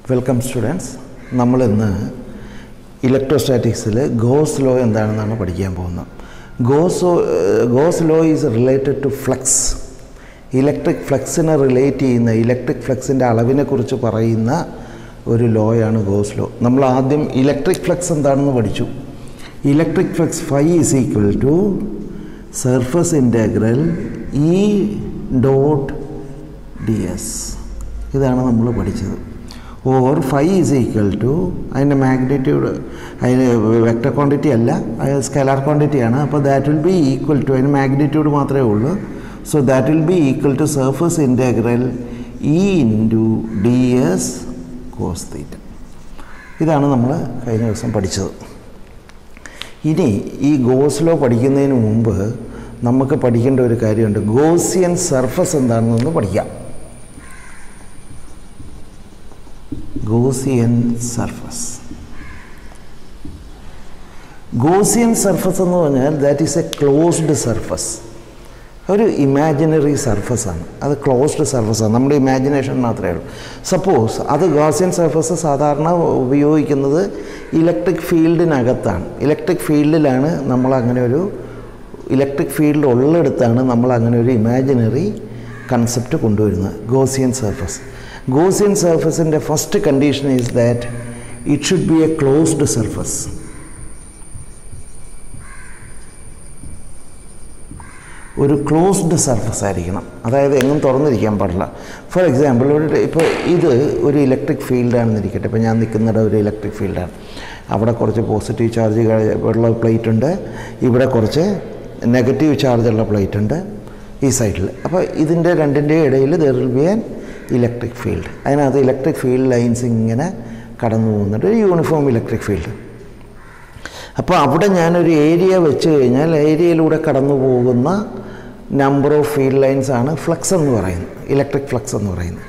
Welcome students. നമ്മളിന്ന് ഇലക്ട്രോസ്റ്റാറ്റിക്സിൽ goes law എന്താണെന്നാണ് പഠിക്കാൻ പോകുന്നത്. Gauss law is related to flux. Electric ഫ്ലക്സിനെ റിലേറ്റ് ചെയ്യുന്ന, ഇലക്ട്രിക് ഫ്ലക്സിൻ്റെ അളവിനെക്കുറിച്ച് പറയുന്ന ഒരു ലോയാണ് ഗോസ് ലോ. നമ്മൾ ആദ്യം ഇലക്ട്രിക് ഫ്ലക്സ് എന്താണെന്ന് പഠിച്ചു. Electric flux φ is equal to surface integral E dot D S. ഇതാണ് നമ്മൾ പഠിച്ചത്. ഓർ φ ഈസ് ഈക്വൽ ടു, അതിൻ്റെ മാഗ്നിറ്റ്യൂഡ്, അതിന് വെക്റ്റർ ക്വാണ്ടിറ്റി അല്ല, അത് സ്കെലാർ ക്വാണ്ടിറ്റിയാണ്. അപ്പോൾ that will be equal to, അതിന് മാഗ്നിറ്റ്യൂഡ് മാത്രമേ ഉള്ളൂ. So that will be equal to surface integral E into D S cos theta. ഇതാണ് നമ്മൾ കഴിഞ്ഞ ദിവസം പഠിച്ചത്. ഇനി ഈ ഗോസ് ലോ പഠിക്കുന്നതിന് മുമ്പ് നമുക്ക് പഠിക്കേണ്ട ഒരു കാര്യമുണ്ട്. ഗോസിയൻ സർഫസ് എന്താണെന്നൊന്ന് പഠിക്കാം. Gaussian surface. ഗോസിയൻ സർഫസ് എന്ന് പറഞ്ഞാൽ that is a closed surface. ഒരു ഇമാജിനറി സർഫസാണ്. അത് ക്ലോസ്ഡ് സർഫസാണ്. നമ്മുടെ ഇമാജിനേഷൻ മാത്രമേ ഉള്ളൂ. സപ്പോസ് അത് ഗോസിയൻ സർഫസ് സാധാരണ ഉപയോഗിക്കുന്നത് ഇലക്ട്രിക് ഫീൽഡിനകത്താണ്. ഇലക്ട്രിക് ഫീൽഡിലാണ് നമ്മൾ അങ്ങനെ ഒരു, ഇലക്ട്രിക് ഫീൽഡ് ഉള്ളിടത്താണ് നമ്മൾ അങ്ങനെ ഒരു ഇമാജിനറി കൺസെപ്റ്റ് കൊണ്ടുവരുന്നത്. Gaussian surface. Gaussian surface in the first condition is that it should be a closed surface. ഒരു ക്ലോസ്ഡ് സർഫസ് ആയിരിക്കണം. അതായത് എങ്ങും തുറന്നിരിക്കാൻ പാടില്ല. ഫോർ എക്സാമ്പിൾ, ഇപ്പോൾ ഇത് ഒരു ഇലക്ട്രിക് ഫീൽഡാണെന്നിരിക്കട്ടെ. ഇപ്പോൾ ഞാൻ നിൽക്കുന്നത് ഒരു ഇലക്ട്രിക് ഫീൽഡാണ്. അവിടെ കുറച്ച് പോസിറ്റീവ് ചാർജ് ഉള്ള പ്ലേറ്റ് ഉണ്ട്, ഇവിടെ കുറച്ച് നെഗറ്റീവ് ചാർജുള്ള പ്ലേറ്റ് ഉണ്ട് ഈ സൈഡിൽ. അപ്പോൾ ഇതിൻ്റെ രണ്ടിൻ്റെയും ഇടയിൽ there will be an electric field. അതിനകത്ത് ഇലക്ട്രിക് ഫീൽഡ് ലൈൻസ് ഇങ്ങനെ കടന്നു പോകുന്നുണ്ട്, ഒരു യൂണിഫോം ഇലക്ട്രിക് ഫീൽഡ്. അപ്പോൾ അവിടെ ഞാനൊരു ഏരിയ വെച്ച് കഴിഞ്ഞാൽ ഏരിയയിലൂടെ കടന്നു പോകുന്ന നമ്പർ ഓഫ് ഫീൽഡ് ലൈൻസ് ആണ് ഫ്ലക്സ് എന്ന് പറയുന്നത്, ഇലക്ട്രിക് ഫ്ലക്സ് എന്ന് പറയുന്നത്.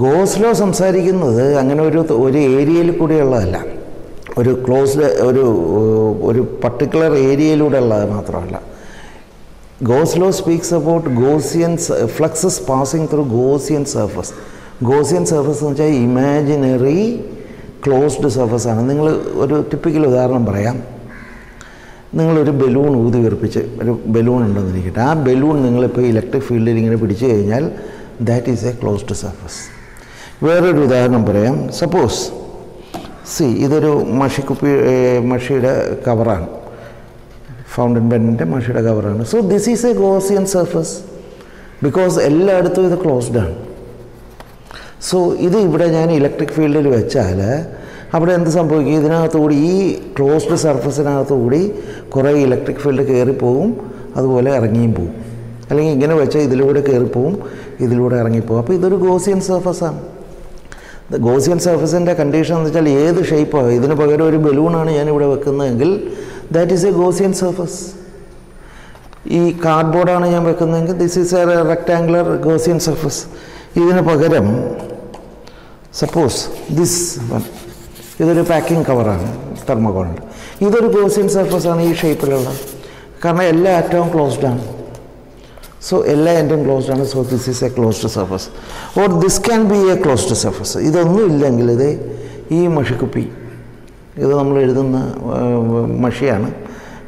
ഗോസ് ലോ സംസാരിക്കുന്നത് അങ്ങനെ ഒരു ഏരിയയിൽ കൂടിയുള്ളതല്ല, ഒരു ക്ലോസ്ഡ് ഒരു പർട്ടിക്കുലർ ഏരിയയിലൂടെ ഉള്ളത് മാത്രമല്ല. Gauss law speaks about Gaussian fluxes passing through Gaussian surface. Gaussian surface എന്ന് വെച്ചാൽ ഇമാജിനറി ക്ലോസ്ഡ് സർഫസ് ആണ്. നിങ്ങൾ ഒരു ടിപ്പിക്കൽ ഉദാഹരണം പറയാം. നിങ്ങളൊരു ബലൂൺ ഊതി വീർപ്പിച്ച്, ഒരു ബലൂൺ ഉണ്ടെന്നിരിക്കട്ടെ. ആ ബലൂൺ നിങ്ങളിപ്പോൾ ഇലക്ട്രിക് ഫീൽഡിൽ ഇങ്ങനെ പിടിച്ചു കഴിഞ്ഞാൽ that is a closed surface. വേറൊരു ഉദാഹരണം പറയാം. സപ്പോസ് ഇതൊരു മഷിയുടെ കവറാണ്, ഫൗണ്ടൻ പെന്നിൻ്റെ മഷിയുടെ കവറാണ്. So this is a Gaussian surface because എല്ലായിടത്തും ഇത് ക്ലോസ്ഡ് ആണ്. സോ ഇത് ഇവിടെ ഞാൻ ഇലക്ട്രിക് ഫീൽഡിൽ വെച്ചാൽ അവിടെ എന്ത് സംഭവിക്കും? ഇതിനകത്തുകൂടി, ഈ ക്ലോസ്ഡ് സർഫസിനകത്തുകൂടി കുറേ ഇലക്ട്രിക് ഫീൽഡ് കയറിപ്പോവും, അതുപോലെ ഇറങ്ങിയും പോവും. അല്ലെങ്കിൽ ഇങ്ങനെ വെച്ചാൽ ഇതിലൂടെ കയറിപ്പോവും, ഇതിലൂടെ ഇറങ്ങിപ്പോവും. അപ്പോൾ ഇതൊരു ഗോസിയൻ സർഫസാണ്. ഗോസിയൻ സർഫസിൻ്റെ കണ്ടീഷൻ എന്ന് വെച്ചാൽ ഏത് ഷേപ്പാണ്, ഇതിന് പകരം ഒരു ബലൂണാണ് ഞാനിവിടെ വെക്കുന്നതെങ്കിൽ that is a Gaussian surface. ഈ കാർഡ്ബോർഡാണ് ഞാൻ വെക്കുന്നതെങ്കിൽ this is a rectangular Gaussian surface. ഇതിന് പകരം സപ്പോസ് ഇതൊരു പാക്കിംഗ് കവറാണ്, തെർമോകോളിൻ്റെ. ഇതൊരു ഗോസിയൻ സർഫസാണ് ഈ ഷേപ്പിലുള്ള, കാരണം എല്ലാ അറ്റവും ക്ലോസ്ഡ് ആണ്. സോ എല്ലാ എൻഡും ക്ലോസ്ഡ് ആണ്. So this is a closed surface. Or this can be A closed surface. ഇതൊന്നും ഇല്ലെങ്കിൽ ഇത് ഈ മഷിക്കുപ്പി, ഇത് നമ്മൾ എഴുതുന്ന മഷിയാണ്,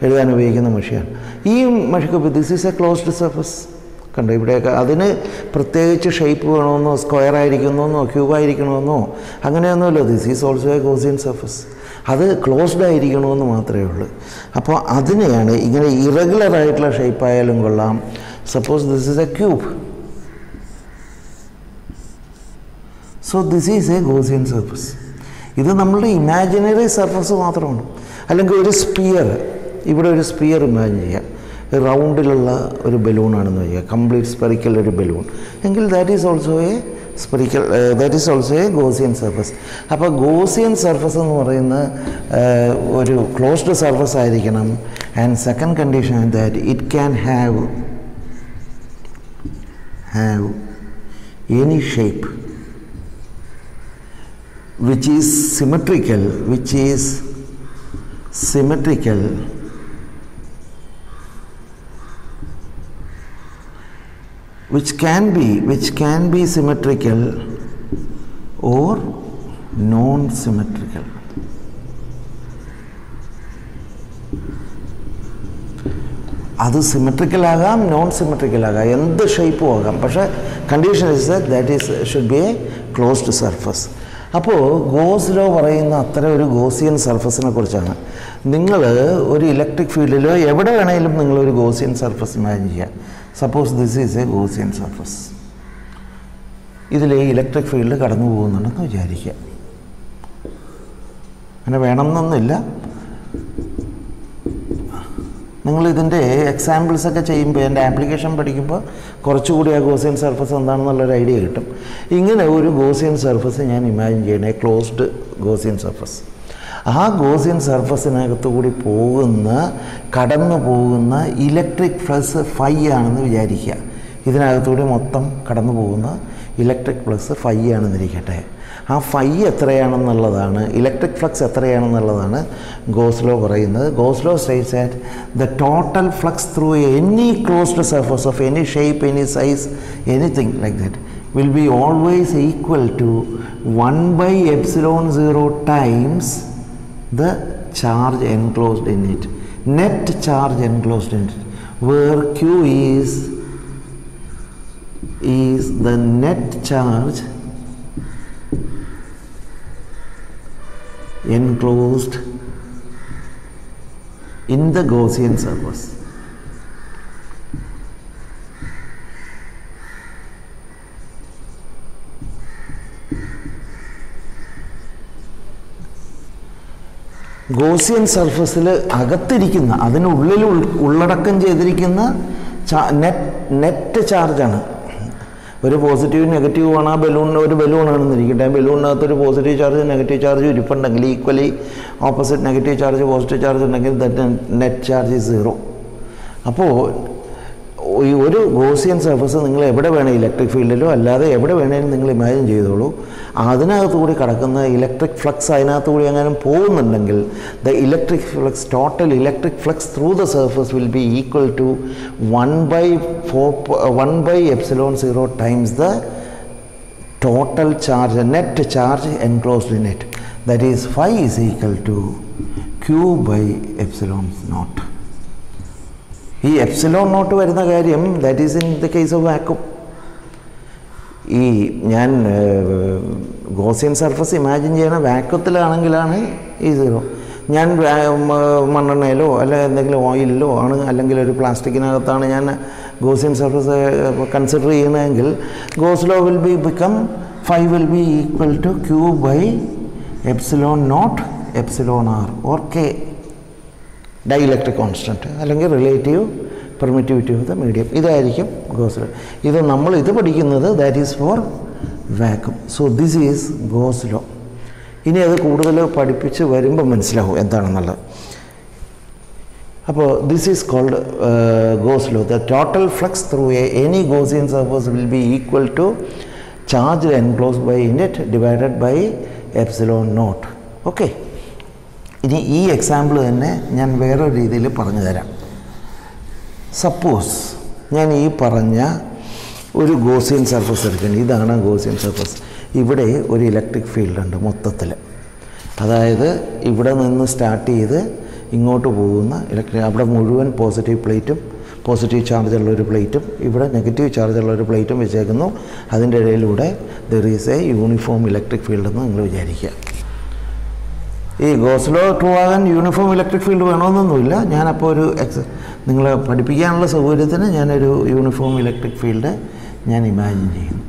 എഴുതാൻ ഉപയോഗിക്കുന്ന മഷിയാണ്. ഈ മഷിക്കുപ്പി, this is a closed surface. കണ്ടോ ഇവിടെയൊക്കെ. അതിന് പ്രത്യേകിച്ച് ഷേപ്പ് വേണമെന്നോ, സ്ക്വയർ ആയിരിക്കണമെന്നോ, ക്യൂബായിരിക്കണമെന്നോ അങ്ങനെയൊന്നുമില്ല. This is also A Gaussian surface. അത് ക്ലോസ്ഡ് ആയിരിക്കണമെന്ന് മാത്രമേ ഉള്ളൂ. അപ്പോൾ അതിനെയാണ് ഇങ്ങനെ ഇറഗുലർ ആയിട്ടുള്ള ഷേപ്പായാലും കൊള്ളാം. Suppose this is A cube. So this is a Gaussian surface. ഇത് നമ്മളുടെ ഇമാജിനറി സർഫസ് മാത്രമാണ്. അല്ലെങ്കിൽ ഒരു സ്പിയർ, ഇവിടെ ഒരു സ്പിയർ ഇമാജിൻ ചെയ്യുക, റൗണ്ടിലുള്ള ഒരു ബലൂണാണെന്ന് വയ്ക്കുക, കംപ്ലീറ്റ് സ്പെറിക്കൽ ഒരു ബലൂൺ എങ്കിൽ that is also A spherical, that is also A Gaussian surface. അപ്പോൾ ഗോസിയൻ സർഫസ് എന്ന് പറയുന്ന ഒരു ക്ലോസ്ഡ് സർഫസ് ആയിരിക്കണം. And second condition that it can have any shape which is symmetrical, which can be symmetrical or non-symmetrical. അത് symmetrical ആകാം, non symmetrical ആകാം, എന്ത് ഷേപ്പും ആകാം. പക്ഷേ condition is that is should be A closed surface. അപ്പോൾ Gauss law പറയുന്ന അത്തരം ഒരു ഗോസിയൻ സർഫസിനെ കുറിച്ചാണ്. നിങ്ങൾ ഒരു ഇലക്ട്രിക് ഫീൽഡിലോ എവിടെ വേണമെങ്കിലും നിങ്ങളൊരു ഗോസിയൻ സർഫസ് ഇമാജിൻ ചെയ്യുക. Suppose this is a Gaussian surface. ഇതിൽ ഇലക്ട്രിക് ഫീൽഡ് കടന്നു പോകുന്നുണ്ടെന്ന് വിചാരിക്കുക. അങ്ങനെ വേണമെന്നൊന്നുമില്ല. നിങ്ങളിതിൻ്റെ എക്സാമ്പിൾസൊക്കെ ചെയ്യുമ്പോൾ എൻ്റെ ആപ്ലിക്കേഷൻ പഠിക്കുമ്പോൾ കുറച്ചുകൂടി ആ ഗോസിയൻ സർഫസ് എന്താണെന്നുള്ളൊരു ഐഡിയ കിട്ടും. ഇങ്ങനെ ഒരു ഗോസിയൻ സർഫസ് ഞാൻ ഇമാജിൻ ചെയ്യണേ, ക്ലോസ്ഡ് ഗോസിയൻ സർഫസ്. ആ ഗോസിയൻ സർഫസിനകത്തു കൂടി കടന്നു പോകുന്ന ഇലക്ട്രിക് ഫ്ലക്സ് ഫൈ ആണെന്ന് വിചാരിക്കുക. ഇതിനകത്തുകൂടി മൊത്തം കടന്നു പോകുന്ന ഇലക്ട്രിക് ഫ്ലക്സ് ഫൈ ആണെന്നിരിക്കട്ടെ. ആ ഫൈ എത്രയാണെന്നുള്ളതാണ്, ഇലക്ട്രിക് ഫ്ലക്സ് എത്രയാണെന്നുള്ളതാണ് ഗോസ് ലോ പറയുന്നത്. Gauss law states that the total flux through any closed surface of any shape, any size, anything like that will be always equal to 1/epsilon 0 times the charge enclosed in it, net charge enclosed in it, where Q is the net charge enclosed in the Gaussian surface. Gaussian സർഫസിൽ അകത്തിരിക്കുന്ന, അതിനുള്ളിൽ ഉള്ളടക്കം ചെയ്തിരിക്കുന്ന net ചാർജാണ്. ഒരു positive negative ആണ്. ആ ബലൂണിന് ഒരു ബലൂണാണെന്നിരിക്കട്ടെ, ആ ബലൂണിനകത്തൊരു പോസിറ്റീവ് ചാർജ് നെഗറ്റീവ് ചാർജ് ഇരിപ്പുണ്ടെങ്കിൽ, equally opposite negative charge positive charge ഉണ്ടെങ്കിൽ നെറ്റ് ചാർജ് ഈസ് 0. അപ്പോൾ ഈ ഒരു ഗോസിയൻ സർഫസ് നിങ്ങൾ എവിടെ വേണേൽ, ഇലക്ട്രിക് ഫീൽഡിലോ അല്ലാതെ എവിടെ വേണേലും നിങ്ങൾ ഇമാജിൻ ചെയ്തോളൂ. അതിനകത്ത് കൂടി കിടക്കുന്ന ഇലക്ട്രിക് ഫ്ലക്സ് അതിനകത്ത് കൂടി എങ്ങാനും പോകുന്നുണ്ടെങ്കിൽ the electric flux, total electric flux through the surface will be equal to 1/epsilon 0 times the total charge, net charge enclosed in it. That is phi is equal to Q/epsilon 0. ഈ epsilon naught വരുന്ന കാര്യം that is in the case of vacuum. ഈ ഞാൻ Gaussian surface imagine ചെയ്യണ വാക്യൂത്തിലാണെങ്കിലാണ് ഈ 0. ഞാൻ മണ്ണെണ്ണയിലോ അല്ല എന്തെങ്കിലും ഓയിലിലോ ആണ്, അല്ലെങ്കിൽ ഒരു പ്ലാസ്റ്റിക്കിനകത്താണ് ഞാൻ ഗോസിയൻ സർഫസ് കൺസിഡർ ചെയ്യുന്നതെങ്കിൽ goes law will become phi will be equal to Q/epsilon 0 epsilon r or K, dielectric constant അല്ലെങ്കിൽ relative permittivity of the medium. ഇതായിരിക്കും ഗോസ് ലോ. ഇത് പഠിക്കുന്നത് that is for vacuum. So this is Gauss law. ഇനി അത് കൂടുതൽ പഠിപ്പിച്ച് വരുമ്പോൾ മനസ്സിലാവും എന്താണെന്നുള്ളത്. അപ്പോൾ this is called Gauss law. The total flux through any Gaussian surface will be equal to charge enclosed by it divided by epsilon naught. Okay, ഇനി ഈ എക്സാമ്പിൾ തന്നെ ഞാൻ വേറൊരു രീതിയിൽ പറഞ്ഞു തരാം. സപ്പോസ് ഞാൻ ഈ പറഞ്ഞ ഒരു ഗോസിയൻ സർഫസ് എടുക്കണം. ഇതാണ് ഗോസിയൻ സർഫസ്. ഇവിടെ ഒരു ഇലക്ട്രിക് ഫീൽഡുണ്ട് മൊത്തത്തിൽ. അതായത് ഇവിടെ നിന്ന് സ്റ്റാർട്ട് ചെയ്ത് ഇങ്ങോട്ട് പോകുന്ന അവിടെ മുഴുവൻ പോസിറ്റീവ് പ്ലേറ്റും പോസിറ്റീവ് ചാർജുള്ളൊരു പ്ലേറ്റും ഇവിടെ നെഗറ്റീവ് ചാർജുള്ളൊരു പ്ലേറ്റും വെച്ചേക്കുന്നു. അതിൻ്റെ ഇടയിലൂടെ there is a uniform electric ഫീൽഡെന്ന് നിങ്ങൾ വിചാരിക്കുക. ഈ ഗോസ് ലോ ട്രൂ ആകാൻ യൂണിഫോം ഇലക്ട്രിക് ഫീൽഡ് വേണമെന്നൊന്നുമില്ല. ഞാനപ്പോൾ നിങ്ങളെ പഠിപ്പിക്കാനുള്ള സൗകര്യത്തിന് ഞാനൊരു യൂണിഫോം ഇലക്ട്രിക് ഫീൽഡ് ഞാൻ ഇമാജിൻ ചെയ്യുന്നു.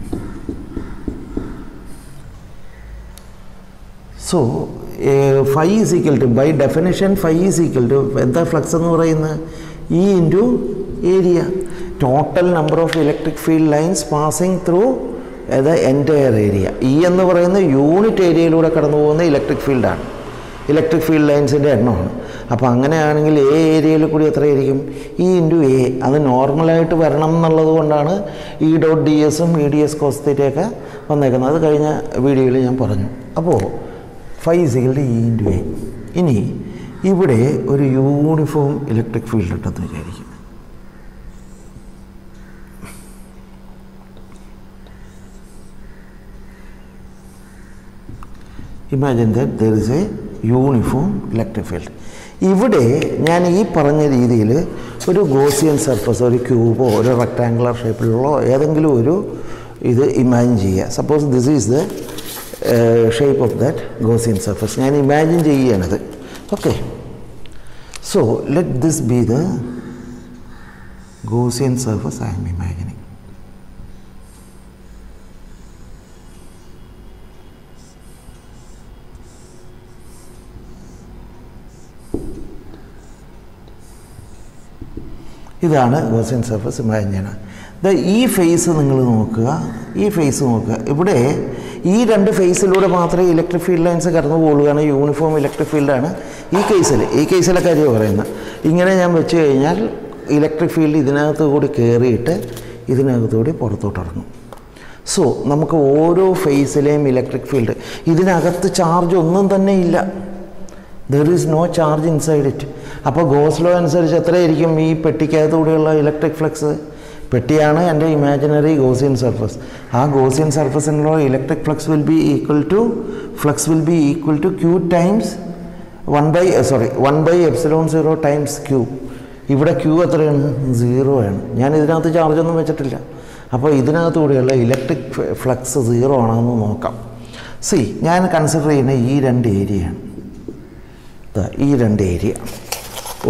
So phi is equal to, by definition phi is equal to എന്താ ഫ്ലക്സ് എന്ന് പറയുന്നത്? E into area, total number of electric field lines passing through the entire area. E എന്ന് പറയുന്ന unit ഏരിയയിലൂടെ കടന്നു പോകുന്ന electric ഫീൽഡാണ്, ഇലക്ട്രിക് ഫീൽഡ് ലൈൻസിൻ്റെ എണ്ണമാണ്. അപ്പോൾ അങ്ങനെയാണെങ്കിൽ എ ഏരിയയിൽ കൂടി എത്രയായിരിക്കും? E into A. അത് നോർമലായിട്ട് വരണം എന്നുള്ളത് കൊണ്ടാണ് ഇ ഡോട്ട് ഡി എസും ഇ ഡി എസ് കോസ്തേറ്റൊക്കെ വന്നേക്കുന്നത്. അത് കഴിഞ്ഞ വീഡിയോയിൽ ഞാൻ പറഞ്ഞു. അപ്പോൾ phi is equal to E into A. ഇനി ഇവിടെ ഒരു യൂണിഫോം ഇലക്ട്രിക് ഫീൽഡ് ഉണ്ടെന്ന് വിചാരിക്കും. Imagine that there is a uniform electric field. ഇവിടെ ഞാൻ ഈ പറഞ്ഞ രീതിയിൽ ഒരു ഗോസിയൻ സർഫസ്, ഒരു ക്യൂബോ ഒരു റെക്ടാങ്കുലർ ഷേപ്പിലുള്ള ഏതെങ്കിലും ഒരു ഇത് ഇമാജിൻ ചെയ്യുക. Suppose this is the shape of that Gaussian surface. ഞാൻ ഇമാജിൻ ചെയ്യുകയാണത്. Okay, so let this be the Gaussian surface I am imagining. ഇതാണ് ഗോസിയൻ സർഫസ് ഇമാജിൻ ചെയ്യണം. ഈ ഫേസ് നിങ്ങൾ നോക്കുക, ഈ ഫേസ് നോക്കുക. ഇവിടെ ഈ രണ്ട് ഫേസിലൂടെ മാത്രമേ ഇലക്ട്രിക് ഫീൽഡ് ലൈൻസ് കടന്നു പോകുകയാണ്. യൂണിഫോം ഇലക്ട്രിക് ഫീൽഡാണ് ഈ കേസിലെ കാര്യം പറയുന്നത്. ഇങ്ങനെ ഞാൻ വെച്ച് കഴിഞ്ഞാൽ ഇലക്ട്രിക് ഫീൽഡ് ഇതിനകത്ത് കൂടി കയറിയിട്ട് ഇതിനകത്ത് കൂടി പുറത്തോട്ട് ഇറങ്ങും. സോ നമുക്ക് ഓരോ ഫേസിലെയും ഇലക്ട്രിക് ഫീൽഡ്, ഇതിനകത്ത് ചാർജ് ഒന്നും തന്നെ ഇല്ല. There is no charge inside it. അപ്പോൾ ഗോസ് ലോ അനുസരിച്ച് എത്രയായിരിക്കും ഈ പെട്ടിക്കകത്തുകൂടിയുള്ള ഇലക്ട്രിക് ഫ്ലക്സ്? പെട്ടിയാണ് എൻ്റെ ഇമാജിനറി ഗോസിയൻ സർഫസ്. ആ ഗോസിയൻ സർഫസിനുള്ള electric flux will be equal to Q times 1/ε0 times Q. ഇവിടെ ക്യൂ എത്രയാണ്? 0 ആണ്. ഞാൻ ഇതിനകത്ത് ചാർജൊന്നും വെച്ചിട്ടില്ല. അപ്പോൾ ഇതിനകത്തുകൂടിയുള്ള ഇലക്ട്രിക് ഫ്ലക്സ് 0 ആണെന്ന് നോക്കാം. സി, ഞാൻ കൺസിഡർ ചെയ്യുന്ന ഈ രണ്ട് ഏരിയയാണ്. ഈ രണ്ട് ഏരിയ,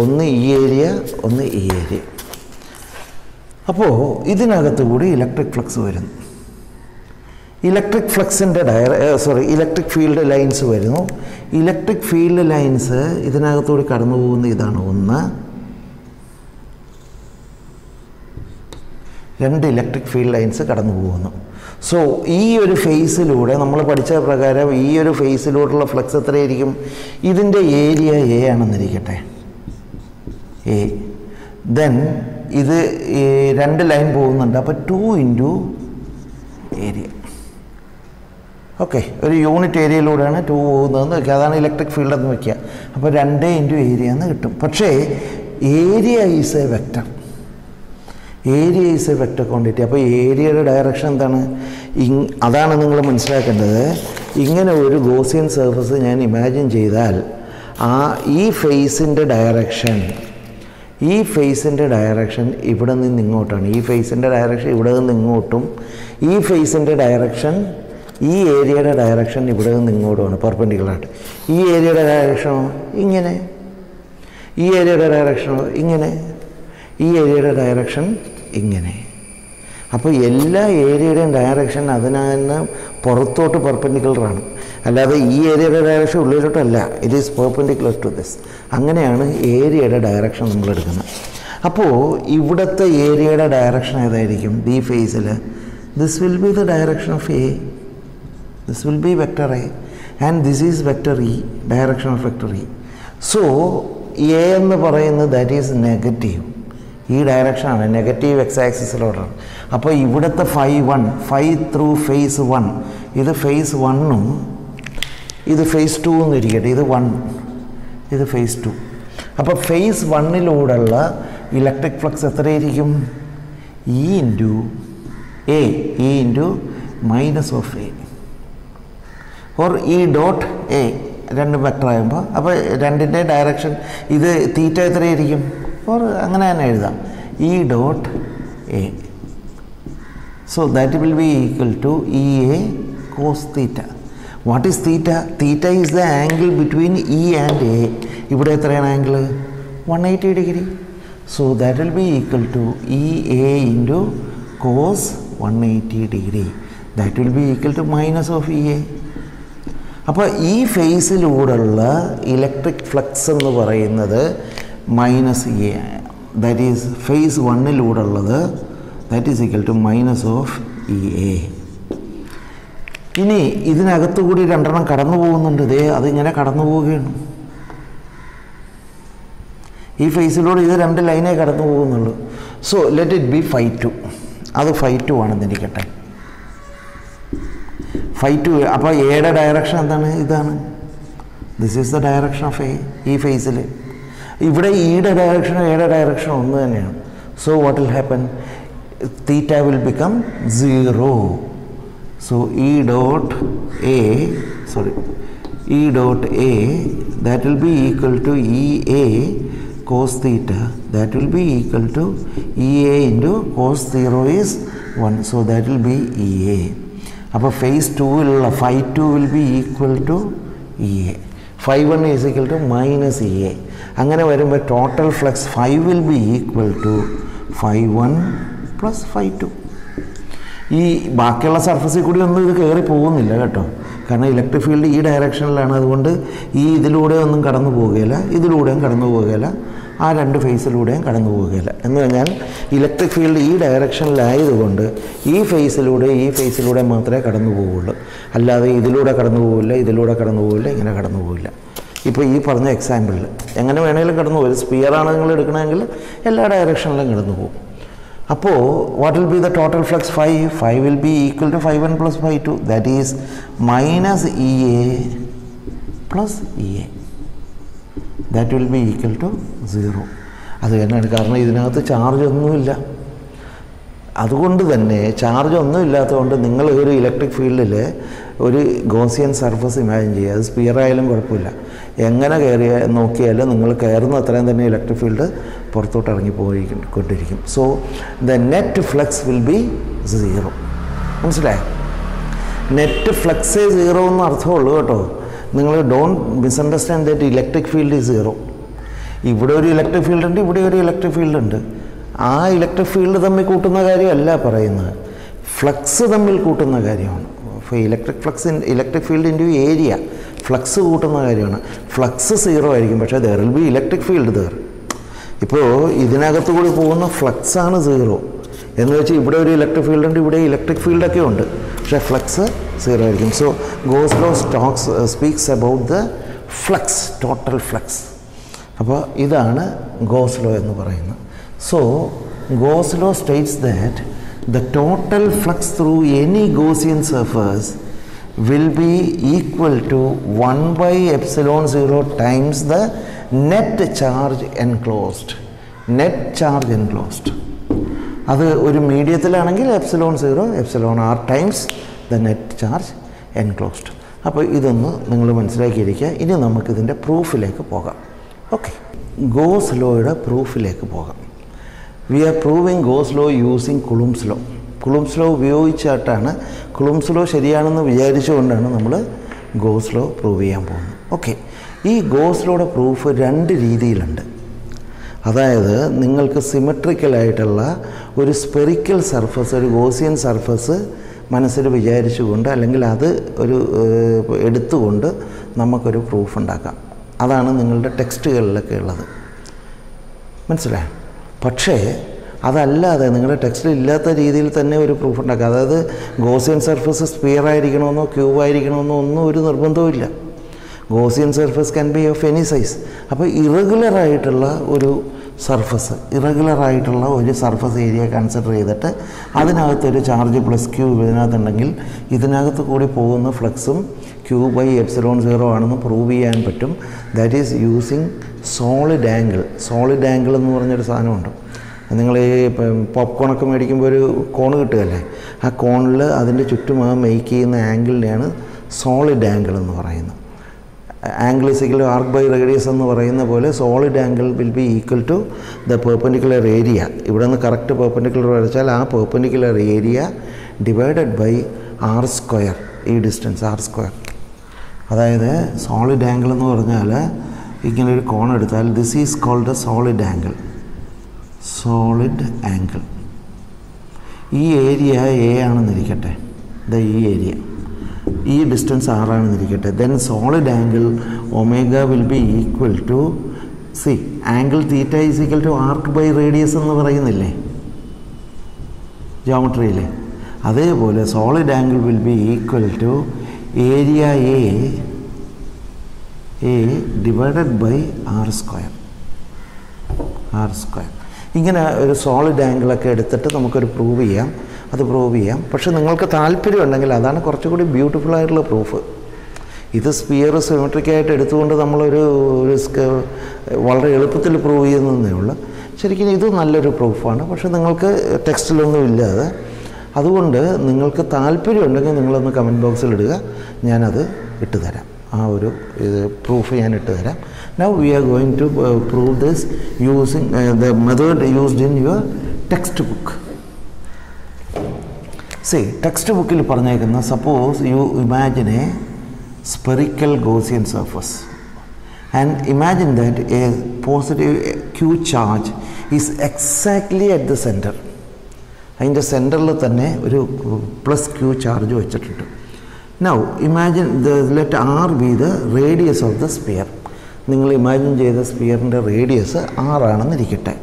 ഒന്ന് ഈ ഏരിയ, ഒന്ന് ഈ ഏരിയ. അപ്പോൾ ഇതിനകത്ത് കൂടി ഇലക്ട്രിക് ഫ്ലക്സ് വരുന്നു. ഇലക്ട്രിക് ഫ്ലക്സിൻ്റെ ഇലക്ട്രിക് ഫീൽഡ് ലൈൻസ് വരുന്നു. ഇലക്ട്രിക് ഫീൽഡ് ലൈൻസ് ഇതിനകത്തുകൂടി കടന്നു പോകുന്ന ഇതാണ് ഒന്ന്. രണ്ട് ഇലക്ട്രിക് ഫീൽഡ് ലൈൻസ് കടന്നു പോകുന്നു. സോ ഈ ഒരു ഫേസിലൂടെ നമ്മൾ പഠിച്ച പ്രകാരം ഈ ഒരു ഫേസിലൂടെയുള്ള ഫ്ലക്സ് എത്രയായിരിക്കും? ഇതിൻ്റെ ഏരിയ എ ആണെന്നിരിക്കട്ടെ, എ. ദെൻ ഇത് രണ്ട് ലൈൻ പോകുന്നുണ്ട്. അപ്പോൾ 2 ഇൻറ്റു ഏരിയ. ഓക്കെ, ഒരു യൂണിറ്റ് ഏരിയയിലൂടെയാണ് 2 പോകുന്നതെന്ന് വയ്ക്കുക. അതാണ് ഇലക്ട്രിക് ഫീൽഡ് എന്ന് വയ്ക്കുക. അപ്പോൾ 2 ഇൻറ്റു ഏരിയ എന്ന് കിട്ടും. പക്ഷേ area is A vector. Area is A vector quantity. അപ്പോൾ ഏരിയയുടെ ഡയറക്ഷൻ എന്താണ്? അതാണ് നിങ്ങൾ മനസ്സിലാക്കേണ്ടത്. ഇങ്ങനെ ഒരു ഗോസിയൻ സർഫസ് ഞാൻ ഇമാജിൻ ചെയ്താൽ ഈ ഫേസിൻ്റെ ഡയറക്ഷൻ ഇവിടെ നിന്ന് ഇങ്ങോട്ടാണ്. ഈ ഫേസിൻ്റെ ഡയറക്ഷൻ ഇവിടെ നിന്ന് ഇങ്ങോട്ടും, ഈ ഫേസിൻ്റെ ഡയറക്ഷൻ, ഈ ഏരിയയുടെ ഡയറക്ഷൻ ഇവിടെ നിന്ന് ഇങ്ങോട്ടുമാണ്, പെർപെൻഡിക്കുലറായിട്ട്. ഈ ഏരിയയുടെ ഡയറക്ഷനോ ഇങ്ങനെ, ഈ ഏരിയയുടെ ഡയറക്ഷനോ ഇങ്ങനെ, ഈ ഏരിയയുടെ ഡയറക്ഷൻ ഇങ്ങനെ. അപ്പോൾ എല്ലാ ഏരിയയുടെയും ഡയറക്ഷൻ അതിന് പുറത്തോട്ട് പെർപെൻഡിക്കുലറാണ്. അല്ലാതെ ഈ ഏരിയയുടെ ഡയറക്ഷൻ ഉള്ളിലോട്ടല്ല. It is perpendicular to this. അങ്ങനെയാണ് ഏരിയയുടെ ഡയറക്ഷൻ നമ്മൾ എടുക്കുന്നത്. അപ്പോൾ ഇവിടുത്തെ ഏരിയയുടെ ഡയറക്ഷൻ ഏതായിരിക്കും? ഈ ഫേസിൽ this will be the direction of A. This will B vector A and this is vector E, direction of vector E. So A എന്ന് പറയുന്നത് ദാറ്റ് ഈസ് നെഗറ്റീവ്. ഈ ഡയറക്ഷനാണ്, നെഗറ്റീവ് എക്സ് ആക്സിസിലോട്ടാണ്. അപ്പോൾ ഇവിടുത്തെ ഫൈ ത്രൂ ഫേസ് 1, ഇത് face 1ഉം ഇത് face 2 എന്നിരിക്കട്ടെ. ഇത് 1, ഇത് ഫേസ് 2. അപ്പോൾ ഫേസ് 1ലൂടെയുള്ള ഇലക്ട്രിക് ഫ്ലക്സ് എത്രയായിരിക്കും? E into minus of A or E dot A. രണ്ടും വെക്ടർ ആകുമ്പോൾ അപ്പോൾ രണ്ടിൻ്റെ ഡയറക്ഷൻ ഇത് തീറ്റ എത്രയായിരിക്കും? ഓർ അങ്ങനെ തന്നെ എഴുതാം, E dot A. So that will be equal to E A cos theta. What is theta? Theta is the angle between E and A. ഇവിടെ എത്രയാണ് angle? 180 degree. So that will be equal to E A into cos 180 degree. That will be equal to minus of E A. അപ്പോൾ ഈ ഫേസിലൂടെയുള്ള electric flux എന്ന് പറയുന്നത് minus E A. That is face 1ലൂടെയുള്ളത്. That is equal to minus of E A. ഇനി ഇതിനകത്തുകൂടി രണ്ടെണ്ണം കടന്നു പോകുന്നുണ്ട്. അതിങ്ങനെ കടന്നു പോവുകയാണ്. ഈ ഫേസിലൂടെ ഇത് രണ്ട് ലൈനേ കടന്നു പോകുന്നുള്ളൂ. So let it be phi 2. അത് ഫൈ 2 ആണെന്നിരിക്കട്ടെ. ഫൈ 2. അപ്പോൾ എയുടെ ഡയറക്ഷൻ എന്താണ്? ഇതാണ്. This is the direction of A. ഈ ഫേസിൽ ഇവിടെ ഇയുടെ ഡയറക്ഷനും എയുടെ ഡയറക്ഷനും ഒന്ന് തന്നെയാണ്. So what will happen? Theta will become 0. So E dot A E dot A, that will be equal to EA cos theta, that will be equal to EA into cos 0 is 1, so that will be EA. അപ്പോൾ phase 2 ലുള്ള phi 2 will be equal to EA, phi 1 is equal to minus EA. അങ്ങനെ വരുമ്പോൾ total flux phi will be equal to phi 1 plus phi 2. ഈ ബാക്കിയുള്ള സർഫസിൽ കൂടി ഒന്നും ഇത് കയറി പോകുന്നില്ല കേട്ടോ, കാരണം ഇലക്ട്രിക് ഫീൽഡ് ഈ ഡയറക്ഷനിലാണ്. അതുകൊണ്ട് ഈ ഇതിലൂടെ ഒന്നും കടന്നു പോവുകയില്ല, ഇതിലൂടെയും കടന്നു പോവുകയില്ല, ആ രണ്ട് ഫേസിലൂടെയും കടന്നു പോവുകയില്ല. എന്ന് പറഞ്ഞാൽ ഇലക്ട്രിക് ഫീൽഡ് ഈ ഡയറക്ഷനിലായതുകൊണ്ട് ഈ ഫേസിലൂടെ മാത്രമേ കടന്നു പോവുള്ളൂ, അല്ലാതെ ഇതിലൂടെ കടന്നു പോവില്ല, ഇതിലൂടെ കടന്നു പോവില്ല, ഇങ്ങനെ കടന്നു പോവില്ല. ഇപ്പോൾ ഈ പറഞ്ഞ എക്സാമ്പിളിൽ എങ്ങനെ വേണമെങ്കിലും കടന്നു പോകും. സ്പിയറാണ് നിങ്ങൾ എടുക്കണമെങ്കിൽ എല്ലാ ഡയറക്ഷനിലും കടന്നു പോകും. അപ്പോൾ what will be the total flux phi? Phi will be equal to phi 1 plus phi 2, that is minus EA plus EA, that will be equal to 0. അത് തന്നെയാണ്, കാരണം ഇതിനകത്ത് ചാർജ് ഒന്നുമില്ല. അതുകൊണ്ട് തന്നെ ചാർജ് ഒന്നും ഇല്ലാത്തതുകൊണ്ട് നിങ്ങൾ ഒരു ഇലക്ട്രിക് ഫീൽഡിൽ ഒരു ഗോസിയൻ സർഫസ് ഇമാജിൻ ചെയ്യുക. അത് സ്പിയർ ആയാലും കുഴപ്പമില്ല, എങ്ങനെ നോക്കിയാലും നിങ്ങൾ കയറുന്ന അത്രയും തന്നെ ഇലക്ട്രിക് ഫീൽഡ് പുറത്തോട്ട് ഇറങ്ങി കൊണ്ടിരിക്കും. So the net flux will B 0. മനസ്സിലായോ? നെറ്റ് ഫ്ലക്സേ 0 എന്ന് അർത്ഥമുള്ളൂ കേട്ടോ. നിങ്ങൾ don't misunderstand that electric field is 0. ഇവിടെ ഒരു ഇലക്ട്രിക് ഫീൽഡ് ഉണ്ട്, ഇവിടെ ഒരു ഇലക്ട്രിക് ഫീൽഡ് ഉണ്ട്. ആ ഇലക്ട്രിക് ഫീൽഡ് തമ്മിൽ കൂട്ടുന്ന കാര്യമല്ല പറയുന്നത്, ഫ്ലക്സ് തമ്മിൽ കൂട്ടുന്ന കാര്യമാണ്. അപ്പോൾ electric field into area flux കൂട്ടുന്ന കാര്യമാണ്. ഫ്ലക്സ് 0 ആയിരിക്കും, പക്ഷേ there will be electric field there. ഇപ്പോൾ ഇതിനകത്ത് കൂടി പോകുന്ന ഫ്ലക്സാണ് 0 എന്ന് വെച്ചാൽ ഇവിടെ ഒരു ഇലക്ട്രിക് ഫീൽഡ് ഉണ്ട്, ഇവിടെ ഇലക്ട്രിക് ഫീൽഡൊക്കെ ഉണ്ട്, പക്ഷേ ഫ്ലക്സ് 0 ആയിരിക്കും. So goes law speaks about the flux, total flux. അപ്പോൾ ഇതാണ് ഗോസ് ലോ എന്ന് പറയുന്നത്. So Gauss law states that the total flux through any Gaussian surface will be equal to 1 by epsilon 0 times the net charge enclosed. Net charge enclosed. അത് ഒരു മീഡിയത്തിലാണെങ്കിൽ epsilon 0 epsilon r times the net charge enclosed. അപ്പോൾ ഇതൊന്ന് നിങ്ങൾ മനസ്സിലാക്കിയിരിക്കുക. ഇനി നമുക്കിതിൻ്റെ പ്രൂഫിലേക്ക് പോകാം. Okay, goes ലോയുടെ പ്രൂഫിലേക്ക് പോകാം. We are proving Gauss law using Coulomb's law. Coulomb's law ഉപയോഗിച്ചിട്ടാണ്, Coulomb's law ശരിയാണെന്ന് വിചാരിച്ചുകൊണ്ടാണ് നമ്മൾ ഗോസ് ലോ പ്രൂവ് ചെയ്യാൻ പോകുന്നത്. ഓക്കെ, ഈ ഗോസ് ലോയുടെ പ്രൂഫ് 2 രീതിയിലുണ്ട്. അതായത് നിങ്ങൾക്ക് സിമെട്രിക്കലായിട്ടുള്ള ഒരു സ്പെറിക്കൽ സർഫസ്, ഒരു ഗോസിയൻ സർഫസ് മനസ്സിൽ വിചാരിച്ചുകൊണ്ട് അല്ലെങ്കിൽ അത് ഒരു എടുത്തുകൊണ്ട് നമുക്കൊരു പ്രൂഫ് ഉണ്ടാക്കാം. അതാണ് നിങ്ങളുടെ ടെക്സ്റ്റുകളിലൊക്കെ ഉള്ളത്. മനസ്സിലായോ? പക്ഷേ അതല്ലാതെ നിങ്ങളുടെ ടെക്സ്റ്റിൽ ഇല്ലാത്ത രീതിയിൽ തന്നെ ഒരു പ്രൂഫ് ഉണ്ടാക്കുക. അതായത് ഗോസിയൻ സർഫസ് സ്പിയർ ആയിരിക്കണമെന്നോ ക്യൂബ് ആയിരിക്കണമെന്നോ ഒന്നും ഒരു നിർബന്ധവുമില്ല. Gaussian surface can be of any size. അപ്പോൾ ഇറഗുലറായിട്ടുള്ള ഒരു സർഫസ് ഏരിയ കൺസിഡർ ചെയ്തിട്ട് അതിനകത്തൊരു ചാർജ് പ്ലസ് ക്യൂബ് ഇതിനകത്തുണ്ടെങ്കിൽ ഇതിനകത്ത് കൂടി പോകുന്ന ഫ്ലക്സും ക്യൂബ് ബൈ എപ്സിലോൺ 0 ആണെന്ന് പ്രൂവ് ചെയ്യാൻ പറ്റും. That is using solid angle. Solid angle എന്ന് പറഞ്ഞൊരു സാധനമുണ്ട്. നിങ്ങൾ ഈ പോപ്കോണൊക്കെ മേടിക്കുമ്പോൾ ഒരു കോൺ കിട്ടുകയല്ലേ, ആ കോണിൽ അതിൻ്റെ ചുറ്റും മേക്ക് ചെയ്യുന്ന ആംഗിളിനെയാണ് സോളിഡ് ആംഗിൾ എന്ന് പറയുന്നത്. Angle is equal to arc by radius എന്ന് പറയുന്ന പോലെ solid angle will be equal to the perpendicular area. ഇവിടെ നിന്ന് കറക്റ്റ് പെർപെൻഡിക്കുലർ വരച്ചാൽ ആ perpendicular area divided by R square, ഈ ഡിസ്റ്റൻസ് ആർ സ്ക്വയർ. അതായത് സോളിഡ് ആംഗിൾ എന്ന് പറഞ്ഞാൽ ഇങ്ങനൊരു കോൺ എടുത്താൽ this is called a solid angle. Solid angle ഈ ഏരിയ എ ആണെന്നിരിക്കട്ടെ, ഈ ഏരിയ ഈ ഡിസ്റ്റൻസ് ആറാണെന്നിരിക്കട്ടെ. Then solid angle omega will be equal to angle theta is equal to arc by radius എന്ന് പറയുന്നില്ലേ ജോമെട്രിയിൽ. അതേപോലെ solid angle will be equal to area A divided by R square. ഇങ്ങനെ ഒരു സോളിഡ് ആംഗിളൊക്കെ എടുത്തിട്ട് നമുക്കൊരു പ്രൂവ് ചെയ്യാം. പക്ഷെ നിങ്ങൾക്ക് താല്പര്യമുണ്ടെങ്കിൽ അതാണ് കുറച്ചുകൂടി ബ്യൂട്ടിഫുൾ ആയിട്ടുള്ള പ്രൂഫ്. ഇത് സ്പിയർ സിമെട്രിക്കായിട്ട് എടുത്തുകൊണ്ട് നമ്മളൊരു വളരെ എളുപ്പത്തിൽ പ്രൂവ് ചെയ്യുന്നതേ ഉള്ളൂ. ശരിക്കും ഇത് നല്ലൊരു പ്രൂഫാണ്, പക്ഷെ നിങ്ങൾക്ക് ടെക്സ്റ്റിലൊന്നും ഇല്ലാതെ. അതുകൊണ്ട് നിങ്ങൾക്ക് താല്പര്യമുണ്ടെങ്കിൽ നിങ്ങളൊന്ന് കമൻറ്റ് ബോക്സിൽ ഇടുക, ഞാനത് ഇട്ടുതരാം. ആ ഒരു ഇത് പ്രൂഫ് ഞാൻ ഇട്ട് തരാം. Now we are going to prove this using the method used in your textbook. ടെക്സ്റ്റ് ബുക്കിൽ പറഞ്ഞേക്കുന്ന, suppose you imagine a spherical Gaussian surface and imagine that a positive Q charge is exactly at the center. അതിൻ്റെ സെൻറ്ററിൽ തന്നെ ഒരു plus Q charge വെച്ചിട്ടുണ്ട്. Now imagine let r be the radius of the sphere. നിങ്ങൾ imagine ചെയ്ത സ്പിയറിൻ്റെ radius ആറാണെന്നിരിക്കട്ടെ.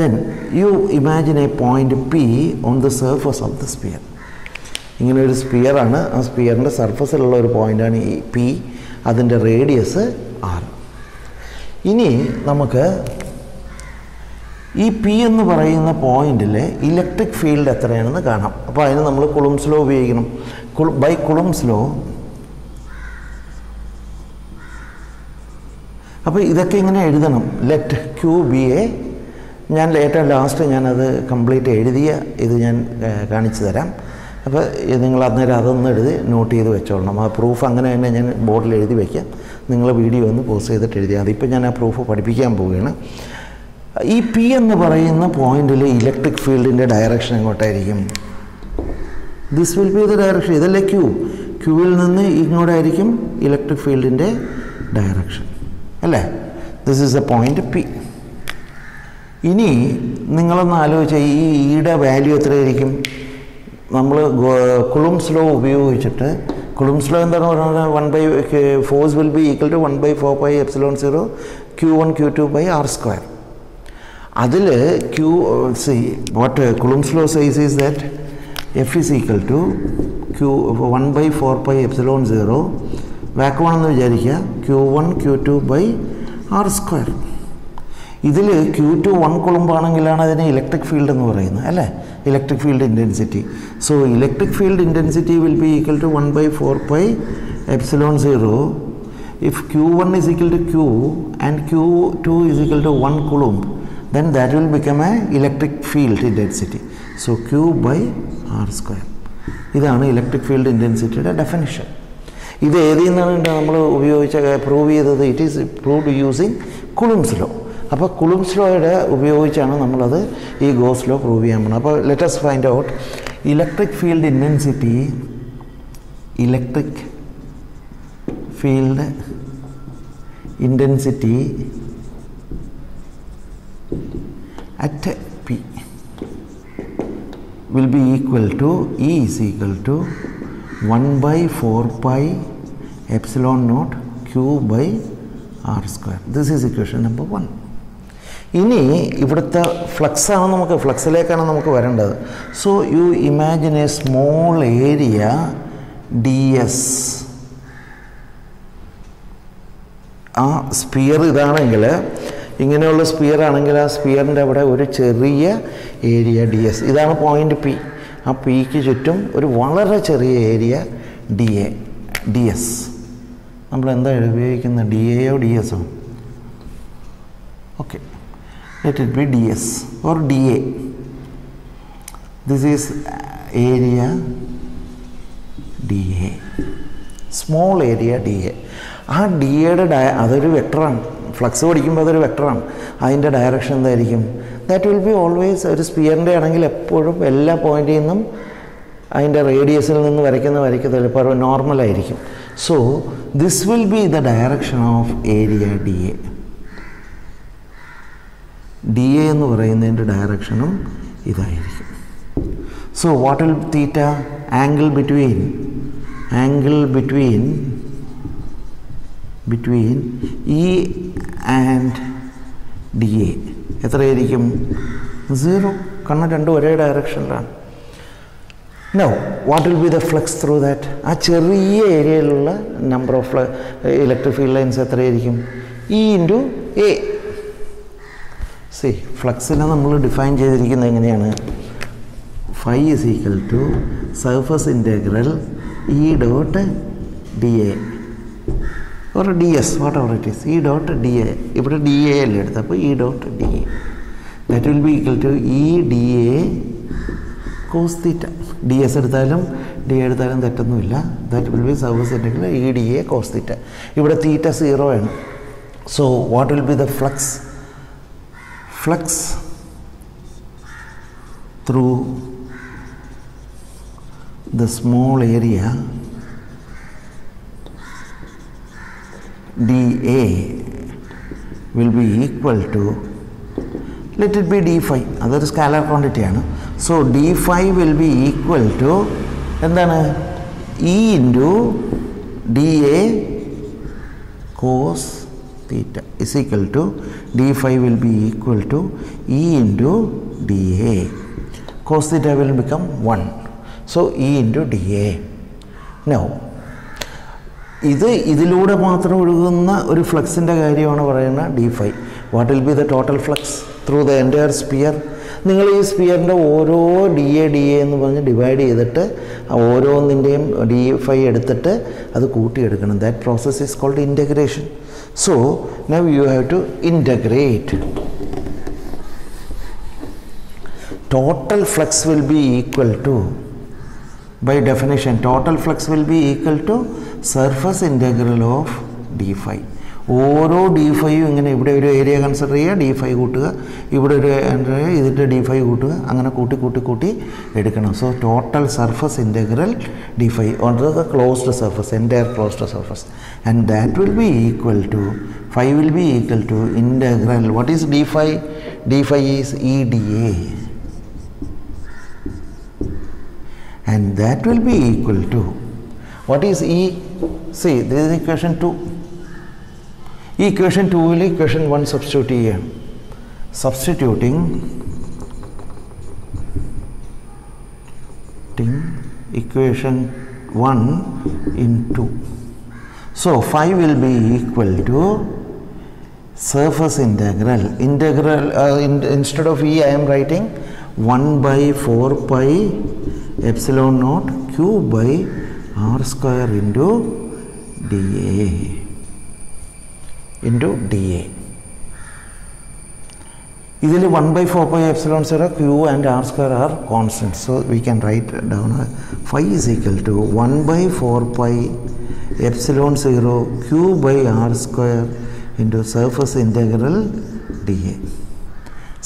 Then you imagine a point P on the surface of the sphere. ഇങ്ങനെ ഒരു സ്പിയറാണ്, ആ സ്പിയറിൻ്റെ സർഫസിലുള്ള ഒരു പോയിൻ്റാണ് ഈ പി, അതിൻ്റെ റേഡിയസ് ആർ. ഇനി നമുക്ക് ഈ പി എന്ന് പറയുന്ന പോയിന്റിൽ ഇലക്ട്രിക് ഫീൽഡ് എത്രയാണെന്ന് കാണാം. അപ്പോൾ അതിന് നമ്മൾ കുളുംസ് ലോ ഉപയോഗിക്കണം. ബൈ കുളുംസ് ലോ, അപ്പോൾ ഇതൊക്കെ ഇങ്ങനെ എഴുതണം. ലെറ്റ് ക്യൂ ബി എ, ഞാൻ ഏറ്റവും ലാസ്റ്റ് ഞാനത് കംപ്ലീറ്റ് എഴുതിയ ഇത് ഞാൻ കാണിച്ചു തരാം. അപ്പോൾ നിങ്ങൾ അന്നേരം അതൊന്ന് എഴുതി നോട്ട് ചെയ്ത് വെച്ചോളണം. ആ പ്രൂഫ് അങ്ങനെ തന്നെ ഞാൻ ബോർഡിൽ എഴുതി വയ്ക്കാം. നിങ്ങൾ വീഡിയോ ഒന്ന് പോസ്റ്റ് ചെയ്തിട്ട് എഴുതിയാൽ മതി. ഇപ്പോൾ ഞാൻ ആ പ്രൂഫ് പഠിപ്പിക്കാൻ പോവുകയാണ്. ഈ പി എന്ന് പറയുന്ന പോയിന്റിൽ ഇലക്ട്രിക് ഫീൽഡിൻ്റെ ഡയറക്ഷൻ എങ്ങോട്ടായിരിക്കും? This will be the direction. ഇതല്ലേ ക്യൂ, ക്യൂവിൽ നിന്ന് ഇങ്ങോട്ടായിരിക്കും ഇലക്ട്രിക് ഫീൽഡിൻ്റെ ഡയറക്ഷൻ അല്ലേ? This is a point P. ഇനി നിങ്ങളൊന്ന് ആലോചിച്ചാൽ ഈ ഇയുടെ വാല്യൂ എത്രയായിരിക്കും? നമ്മൾ കുളുംസ് ലോ ഉപയോഗിച്ചിട്ട്, കുളുംസ് ലോ എന്താണ് പറയുന്നത്? 1/, force will be equal to 1/4πε0 Q1 Q2 by r². അതിൽ Q what Coulomb's law says is that F is equal to Q1/4πε0 വാക്വമാണെന്ന് വിചാരിക്കുക, Q1 Q2 by r². ഇതിൽ Q2 1 കുളുംബാണെങ്കിലാണ് അതിന് ഇലക്ട്രിക് ഫീൽഡ് എന്ന് പറയുന്നത് അല്ലേ? Electric field intensity. So electric field intensity will be equal to 1/4πε0 if Q1 is equal to Q and Q2 is equal to 1 coulomb, then that will become a electric field intensity. So Q by r². ഇതാണ് electric field ഇൻറ്റൻസിറ്റിയുടെ definition. ഇത് ഏതിൽ നിന്നാണ് നമ്മൾ ഉപയോഗിച്ച prove ചെയ്തത്? It is proved using Coulomb's law. അപ്പോൾ Coulomb's ലോയുടെ ഉപയോഗിച്ചാണ് നമ്മളത് ഈ ഗോസ് ലോ പ്രൂവ് ചെയ്യാൻ പോകുന്നത്. അപ്പോൾ let us find out electric field intensity. Electric field intensity at P will be equal to E is equal to 1/4πε0 Q by r². This is equation number 1. ഇനി ഇവിടുത്തെ ഫ്ലക്സാണ് നമുക്ക്, ഫ്ലക്സിലേക്കാണ് നമുക്ക് വരേണ്ടത്. So you imagine A small area DS. ആ sphere ഇതാണെങ്കിൽ, ഇങ്ങനെയുള്ള sphere ആണെങ്കിൽ ആ സ്പിയറിൻ്റെ അവിടെ ഒരു ചെറിയ ഏരിയ DS. ഇതാണ് പോയിൻ്റ് പി. ആ പിക്ക് ചുറ്റും ഒരു വളരെ ചെറിയ ഏരിയ DS. നമ്മൾ എന്താ ഉപയോഗിക്കുന്നത്? DAയോ DSോ? Okay, let it be DS or DA. This is area DA, small area DA. ആ DAയുടെ അതൊരു വെക്ടറാണ്. ഫ്ലക്സ് പഠിക്കുമ്പോൾ അതൊരു വെക്ടറാണ്. അതിൻ്റെ ഡയറക്ഷൻ എന്തായിരിക്കും? ദാറ്റ് വിൽ ബി ഓൾവേസ്, ഒരു സ്പിയറിൻ്റെ ആണെങ്കിൽ എപ്പോഴും എല്ലാ പോയിന്റിൽ നിന്നും അതിൻ്റെ റേഡിയസിൽ നിന്ന് വരയ്ക്കത്തില്ല, ഇപ്പോൾ നോർമലായിരിക്കും. So this will be the direction of area DA. DA എന്ന് പറയുന്നതിൻ്റെ ഡയറക്ഷനും ഇതായിരിക്കും. So what will theta? Angle between E and DA എത്രയായിരിക്കും? 0. കാരണം രണ്ടും ഒരേ ഡയറക്ഷനിലാണ്. Now what will be the flux through that? ആ ചെറിയ ഏരിയയിലുള്ള number of electric field lines എത്രയായിരിക്കും? E into A. ഫ്ലക്സിനെ നമ്മൾ ഡിഫൈൻ ചെയ്തിരിക്കുന്നത് എങ്ങനെയാണ്? phi is equal to surface integral E dot DA or DS, whatever it is, E dot DA. ഇവിടെ DA അല്ലേ എടുത്തത്, അപ്പോൾ E dot DA. That will be equal to E DA cos theta. D S എടുത്താലും D എടുത്താലും തെറ്റൊന്നുമില്ല. That will be surface integral E D A cos theta. ഇവിടെ theta 0 ആണ്. So what will be the flux? Flux through the small area dA will be equal to, let it be d phi, അതൊരു scalar quantity ആണ്. So d phi will be equal to എന്താണ്? E into dA cos theta is equal to d phi will be equal to E into dA. Cos theta will become 1. So E into dA. Now ഇതിലൂടെ മാത്രം ഒഴുകുന്ന ഒരു ഫ്ലക്സിൻ്റെ കാര്യമാണ് പറയുന്നത് d phi. What will be the total flux through the entire sphere? നിങ്ങൾ ഈ സ്പിയറിൻ്റെ ഓരോ ഡി എ എന്ന് പറഞ്ഞ് ഡിവൈഡ് ചെയ്തിട്ട് ഓരോന്നിൻ്റെയും ഡി ഫൈ എടുത്തിട്ട് അത് കൂട്ടിയെടുക്കണം. That process is called integration. So now you have to integrate. Total flux will be equal to, by definition, total flux will be equal to surface integral of d phi. ഓരോ D ഫൈയും ഇങ്ങനെ ഇവിടെ ഒരു area consider ചെയ്യുക, D phi കൂട്ടുക, ഇവിടെ ഒരു ഇതിൻ്റെ D phi കൂട്ടുക, അങ്ങനെ കൂട്ടി എടുക്കണം. So total surface integral d phi on the closed surface, entire closed surface, and that will be equal to, phi will be equal to integral. What is d phi? D phi is E D A. And that will be equal to, what is E? See, this is equation 2. Equation 2 will equation 1 substitute here. Substituting equation 1 in 2. So phi will be equal to surface integral. Instead of E I am writing 1 by 4 pi epsilon naught q by r square into dA. ഇതിൽ 1 by 4 pi epsilon 0 q and r square are constants. So we can write down phi is equal to 1 by 4 pi epsilon 0 q by r square into surface integral dA.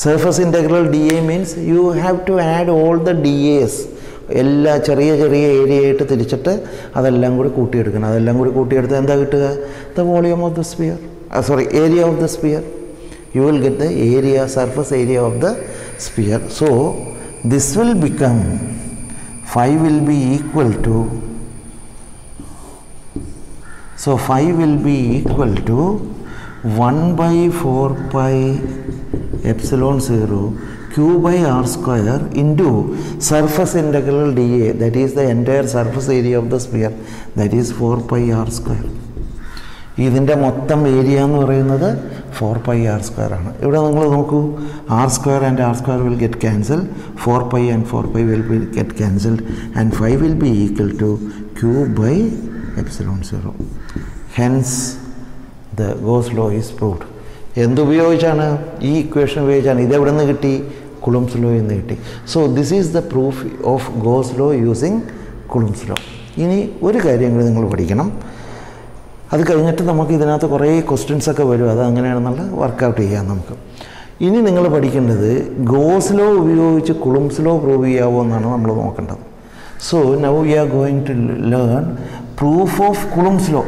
Surface integral dA means you have to add all the dAs. എല്ലാ ചെറിയ area ആയിട്ട് തിരിച്ചിട്ട് അതെല്ലാം കൂടി കൂട്ടിയെടുക്കണം. അതെല്ലാം കൂടി കൂട്ടിയെടുത്ത് എന്താ കിട്ടുക? The volume of the sphere, area of the sphere. You will get the area, surface area of the sphere. So this will become, phi will be equal to, so phi will be equal to 1 by 4 pi epsilon 0 q by r square into surface integral dA, that is the entire surface area of the sphere, that is 4 pi r square. ഇതിൻ്റെ മൊത്തം area എന്ന് പറയുന്നത് 4 pi r square ആണ്. ഇവിടെ നിങ്ങൾ നോക്കൂ, r square and r square will get cancelled, 4 pi and 4 pi will get cancelled, and phi will be equal to q by epsilon 0. Hence the Gauss law is proved. എന്തുപയോഗിച്ചാണ്? ഈ equation ഉപയോഗിച്ചാണ്. ഇതെവിടെ നിന്ന് കിട്ടി? കുളംസ് law എന്ന് കിട്ടി. So this is the proof of Gauss law using കുളംസ് law. ഇനി ഒരു കാര്യം കൂടി നിങ്ങൾ പഠിക്കണം. അത് കഴിഞ്ഞിട്ട് നമുക്ക് ഇതിനകത്ത് കുറേ ക്വസ്റ്റ്യൻസൊക്കെ വരും. അത് അങ്ങനെയാണെന്നുള്ള വർക്കൗട്ട് ചെയ്യാം നമുക്ക്. ഇനി നിങ്ങൾ പഠിക്കേണ്ടത് ഗോസ് ലോ ഉപയോഗിച്ച് കുളംസ് ലോ പ്രൂവ് ചെയ്യാവോ എന്നാണ് നമ്മൾ നോക്കേണ്ടത്. So now we are going to learn proof of Coulomb's law.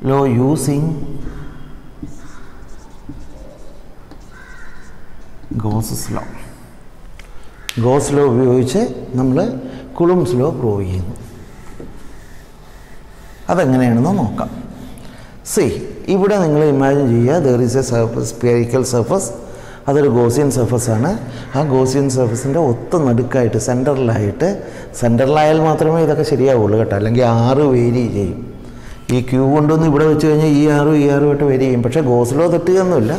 Law using Gauss's law. Gauss law ഉപയോഗിച്ച് നമ്മൾ കുളംസ് ലോ പ്രൂവ് ചെയ്യുന്നു. അതെങ്ങനെയാണെന്ന് നോക്കാം. സി, ഇവിടെ നിങ്ങൾ ഇമാജിൻ ചെയ്യുക, there is a surface, spherical surface. അതൊരു ഗോസിയൻ സർഫസാണ്. ആ ഗോസിയൻ സർഫസിൻ്റെ ഒത്ത നടുക്കായിട്ട് സെൻറ്ററിലായാൽ മാത്രമേ ഇതൊക്കെ ശരിയാവുള്ളൂ കേട്ടോ, അല്ലെങ്കിൽ 6 വേരി ചെയ്യും. ഈ ക്യൂ കൊണ്ടൊന്ന് ഇവിടെ വെച്ച് കഴിഞ്ഞാൽ ഈ ആറുമായിട്ട് വേരി ചെയ്യും. പക്ഷേ ഗോസ് ലോ തെറ്റുകയൊന്നുമില്ല,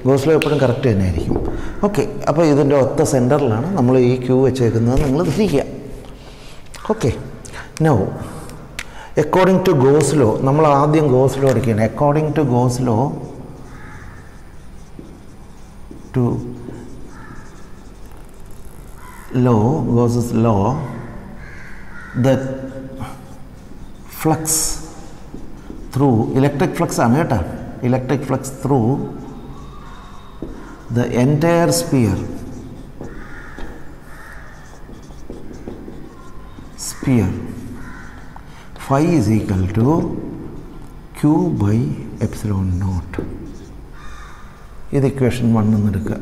ഗോസ് ലോ എപ്പോഴും കറക്റ്റ് തന്നെ ആയിരിക്കും. ഓക്കെ, അപ്പോൾ ഇതിൻ്റെ ഒത്ത സെൻറ്ററിലാണ് നമ്മൾ ഈ ക്യൂ വെച്ചേക്കുന്നത് നിങ്ങൾ ധരിക്കുക. Okay, now according to Gauss law, നമ്മൾ ആദ്യം ഗോസ് ലോ എടുക്കുകയാണ്. According to Gauss law, to law, Gauss's law, the flux through electric flux ആണ് കേട്ടോ, electric flux through the entire sphere phi is equal to q by epsilon naught. ഇത് equation 1 എന്ന് എടുക്കുക.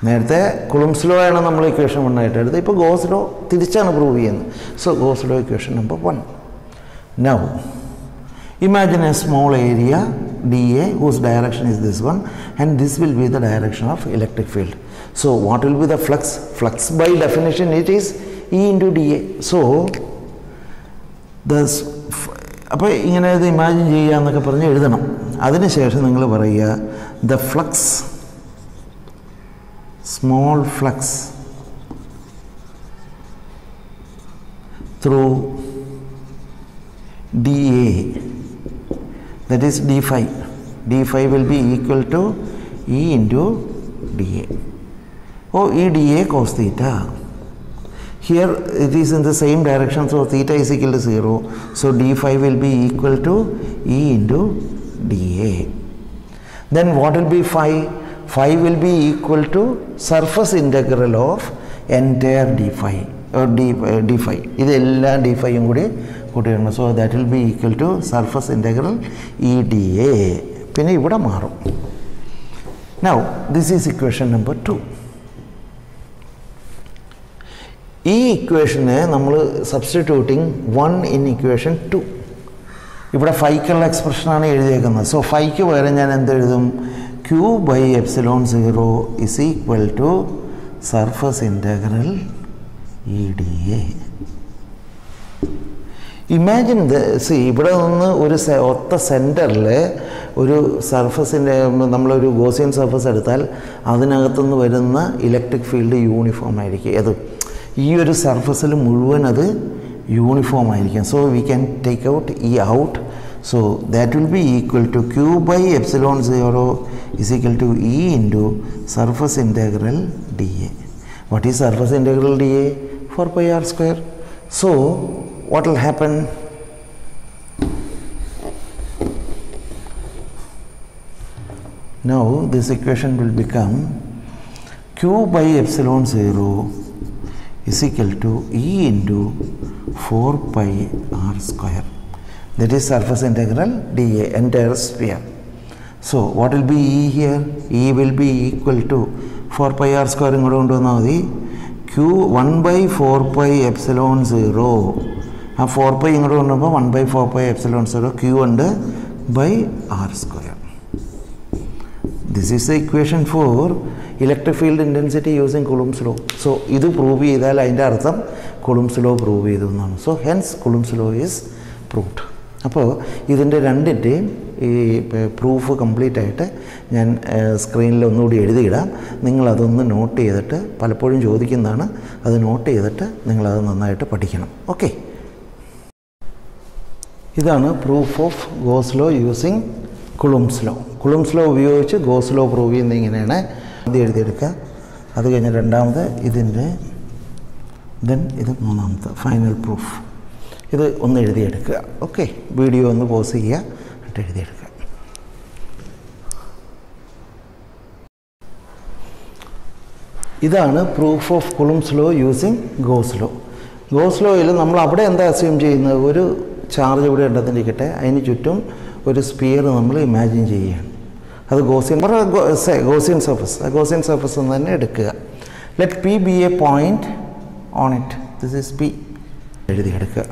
നേരത്തെ കുളുംബ്സ് law ആണ് നമ്മൾ equation 1 ആയിട്ട് എടുത്തത്. ഇപ്പോൾ ഗോസ് ലോ തിരിച്ചാണ് പ്രൂവ് ചെയ്യുന്നത്. So goes law equation number 1. Now imagine a small area dA whose direction is this one, and this will be the direction of electric field. So what will be the flux? Flux by definition it is E into dA. So അപ്പോൾ ഇങ്ങനെ ഇത് imagine ചെയ്യുക എന്നൊക്കെ പറഞ്ഞ് എഴുതണം. അതിനുശേഷം നിങ്ങൾ പറയുക the flux, small flux through dA, that is d phi. d phi will be equal to E into dA. Oh, E dA cos theta. Here it is in the same direction, so theta is equal to 0. So d phi will be equal to E into dA. Then what will be phi? Phi will be equal to surface integral of entire d phi or d phi. ഇതെല്ലാം d phi യും കൂടി കൂട്ടിയിടണം. So that will be equal to surface integral E dA. പിന്നെ ഇവിടെ മാറും. Now this is equation number 2. ഈ ഇക്വേഷനെ നമ്മൾ substituting 1 in equation 2. ഇവിടെ ഫൈക്കുള്ള എക്സ്പ്രഷനാണ് എഴുതിയേക്കുന്നത്. So ഫൈക്ക് പകരം ഞാൻ എന്തെഴുതും? q by epsilon 0 is equal to surface integral E dA. Imagine ഇവിടെ നിന്ന് ഒരു ഒത്ത സെൻറ്ററിൽ ഒരു സർഫസിൻ്റെ നമ്മളൊരു ഗോസിയൻ സർഫസ് എടുത്താൽ അതിനകത്തുനിന്ന് വരുന്ന ഇലക്ട്രിക് ഫീൽഡ് യൂണിഫോം ആയിരിക്കും. അത് ഈ ഒരു സർഫസിൽ മുഴുവൻ അത് യൂണിഫോം ആയിരിക്കും. So we can take out ഈ out. So that will be equal to q by epsilon 0 is equal to E into surface integral dA. What is surface integral dA? 4 pi r square. So what will happen? Now this equation will become q by epsilon 0 is equal to E into 4 pi r square. That is surface integral dA, entire sphere. So what will be E here? E will be equal to 4 pi r square ഇങ്ങോട്ട് കൊണ്ടുവന്നാൽ മതി. q 1 by 4 pi epsilon 0. ആ 4 pi ഇങ്ങോട്ട് കൊണ്ടുവന്നപ്പോൾ 1 by 4 pi epsilon 0 q ഉണ്ട് by r square. This is the equation for electric field intensity using Coulomb's law. So ഇത് prove ചെയ്താൽ അതിൻ്റെ അർത്ഥം Coulomb's law പ്രൂവ് ചെയ്തു എന്നാണ്. So hence Coulomb's law is proved. അപ്പോൾ ഇതിൻ്റെ രണ്ടിൻ്റെയും ഈ പ്രൂഫ് കംപ്ലീറ്റ് ആയിട്ട് ഞാൻ സ്ക്രീനിൽ ഒന്നുകൂടി എഴുതിയിടാം. നിങ്ങളതൊന്ന് നോട്ട് ചെയ്തിട്ട്, പലപ്പോഴും ചോദിക്കുന്നതാണ്, അത് നോട്ട് ചെയ്തിട്ട് നിങ്ങളത് നന്നായിട്ട് പഠിക്കണം. ഓക്കെ, ഇതാണ് proof of Gauss law using Coulomb's law. Coulomb's law ഉപയോഗിച്ച് ഗോസ് ലോ പ്രൂവ് ചെയ്യുന്നത് ഇങ്ങനെയാണ്. ഇത് എഴുതിയെടുക്കുക. അത് കഴിഞ്ഞ് രണ്ടാമത് ഇതിൻ്റെ, ദെൻ ഇത് മൂന്നാമത്തെ ഫൈനൽ പ്രൂഫ്. ഇത് ഒന്ന് എഴുതിയെടുക്കുക. ഓക്കെ, വീഡിയോ ഒന്ന് പോസ് ചെയ്യുക, എന്നിട്ട് എഴുതിയെടുക്കുക. ഇതാണ് proof of Coulomb's law using Gauss law. Gauss ലോയിൽ നമ്മൾ അവിടെ എന്താ അസ്യൂം ചെയ്യുന്നത്? ഒരു ചാർജ് ഇവിടെ ഉണ്ടെന്നിരിക്കട്ടെ, അതിന് ചുറ്റും ഒരു സ്പിയർ നമ്മൾ ഇമാജിൻ ചെയ്യുകയാണ്. അത് ഗോസിയൻ സർഫസ്, ഗോസിയൻ സർഫസ് എന്ന് തന്നെ എടുക്കുക. Let P be a point on it. This is P. എഴുതിയെടുക്കുക.